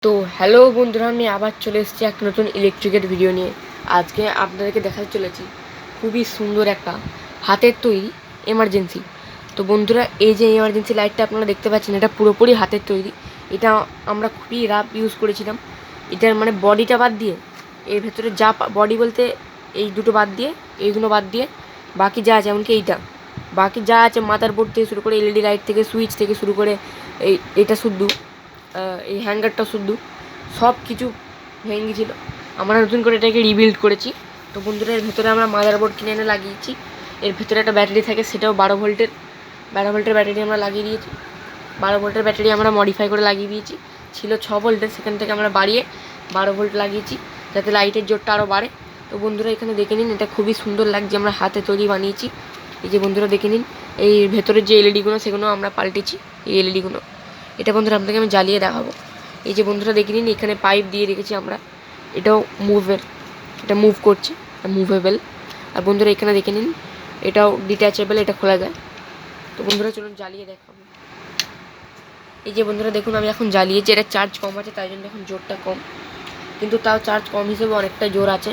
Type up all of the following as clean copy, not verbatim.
তো হ্যালো বন্ধুরা, আমি আবার চলে এসেছি একটা নতুন ইলেকট্রিকের ভিডিও নিয়ে। আজকে আপনাদেরকে দেখাতে চলেছি খুবই সুন্দর একটা হাতের তৈরি এমার্জেন্সি। তো বন্ধুরা, এই যে এমার্জেন্সি লাইটটা আপনারা দেখতে পাচ্ছেন, এটা পুরোপুরি হাতের তৈরি। এটা আমরা খুবই রাফ ইউজ করেছিলাম। এটার মানে বডিটা বাদ দিয়ে, এর ভেতরে যা বডি বলতে এই দুটো বাদ দিয়ে, এইগুলো বাদ দিয়ে বাকি যা আছে, এমনকি এইটা বাকি যা আছে, মাদার বোর্ড থেকে শুরু করে এলইডি লাইট থেকে সুইচ থেকে শুরু করে এটা শুদ্ধ, এই হ্যাঙ্গারটা শুদ্ধ সব কিছু ভেঙে গেছিলো। আমরা নতুন করে এটাকে রিবিল্ড করেছি। তো বন্ধুরা, এর ভেতরে আমরা মাদারবোর্ড কিনে এনে লাগিয়েছি। এর ভেতরে একটা ব্যাটারি থাকে, সেটাও 12 ভোল্টের ব্যাটারি আমরা লাগিয়ে দিয়েছি। 12 ভোল্টের ব্যাটারি আমরা মডিফাই করে লাগিয়ে দিয়েছি। ছিল 6 ভোল্টের, সেখান থেকে আমরা বাড়িয়ে 12 ভোল্ট লাগিয়েছি, যাতে লাইটের জোরটা আরও বাড়ে। তো বন্ধুরা, এখানে দেখে নিন, এটা খুবই সুন্দর লাগছে, আমরা হাতে তৈরি বানিয়েছি। এই যে বন্ধুরা দেখে নিন, এই ভেতরের যে এলইডিগুলো সেগুলো আমরা পাল্টেছি। এই এলইডিগুলো, এটা বন্ধুরা আপনাকে আমি জ্বালিয়ে দেখাবো। এই যে বন্ধুরা দেখে নিন, এখানে পাইপ দিয়ে রেখেছি আমরা, এটাও এটা মুভ করছে, মুভেবল। আর বন্ধুরা এখানে দেখে নিন, এটাও ডিট্যাচেবল, এটা খোলা যায়। তো বন্ধুরা চলুন জ্বালিয়ে দেখাবো। এই যে বন্ধুরা দেখুন, আমি এখন জ্বালিয়েছি। এটা চার্জ কম আছে, তাই জন্য এখন জোরটা কম, কিন্তু তাও চার্জ কম হিসেবে অনেকটা জোর আছে।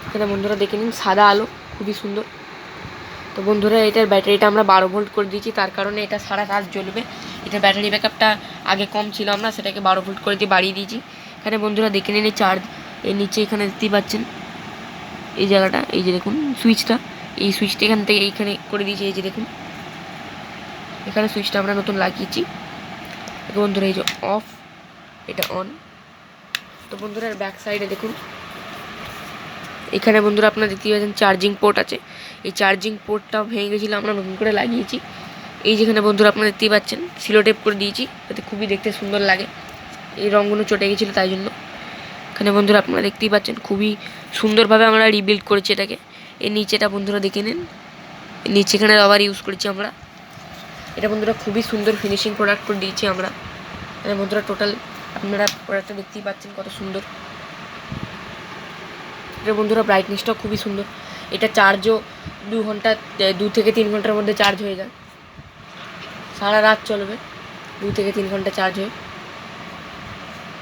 এখানে বন্ধুরা দেখে নিন, সাদা আলো, খুবই সুন্দর। তো বন্ধুরা, এটার ব্যাটারিটা আমরা 12 ভোল্ট করে দিয়েছি, তার কারণে এটা সারা রাত জ্বলবে। এটার ব্যাটারি ব্যাকআপটা আগে কম ছিল, আমরা সেটাকে 12 ভোল্ট করে দিয়ে বাড়িয়ে দিয়েছি। এখানে বন্ধুরা দেখে নিন, চার্জ এর নিচে এখানে দেখতেই পাচ্ছেন এই জায়গাটা, এই যে দেখুন সুইচটা, এই সুইচটা এখান থেকে এইখানে করে দিয়েছি। এই যে দেখুন, এখানে সুইচটা আমরা নতুন লাগিয়েছি। বন্ধুরা এই যে অফ, এটা অন। তো বন্ধুরা ব্যাক সাইডে দেখুন, এখানে বন্ধুরা আপনারা দেখতেই পাচ্ছেন চার্জিং পোর্ট আছে। এই চার্জিং পোর্টটাও ভেঙে গেছিলো, আমরা নতুন করে লাগিয়েছি। এই যেখানে বন্ধুরা আপনারা দেখতেই পাচ্ছেন সিলো টেপ করে দিয়েছি, যাতে খুবই দেখতে সুন্দর লাগে। এই রঙগুলো চটে গেছিলো, তাই জন্য। এখানে বন্ধুরা আপনারা দেখতেই পাচ্ছেন খুবই সুন্দরভাবে আমরা রিবিল্ড করেছি এটাকে। এর নিচেটা বন্ধুরা দেখে নিন, নিচে এখানে রাবার ইউজ করেছি আমরা। এটা বন্ধুরা খুবই সুন্দর ফিনিশিং প্রোডাক্ট করে দিয়েছি আমরা। মানে বন্ধুরা টোটাল আপনারা প্রোডাক্টটা দেখতেই পাচ্ছেন কত সুন্দর। এটা বন্ধুরা ব্রাইটনেসটাও খুবই সুন্দর। এটা চার্জও 2 থেকে 3 ঘন্টার মধ্যে চার্জ হয়ে যায়, সারা রাত চলবে 2 থেকে 3 ঘন্টা চার্জ হয়ে।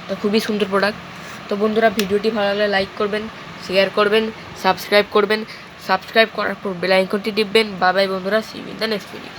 এটা খুবই সুন্দর প্রোডাক্ট। তো বন্ধুরা, ভিডিওটি ভালো লাগলে লাইক করবেন, শেয়ার করবেন, সাবস্ক্রাইব করার পর বেল আইকনটি টিপবেন। বাই বাই বন্ধুরা, see you in the next video.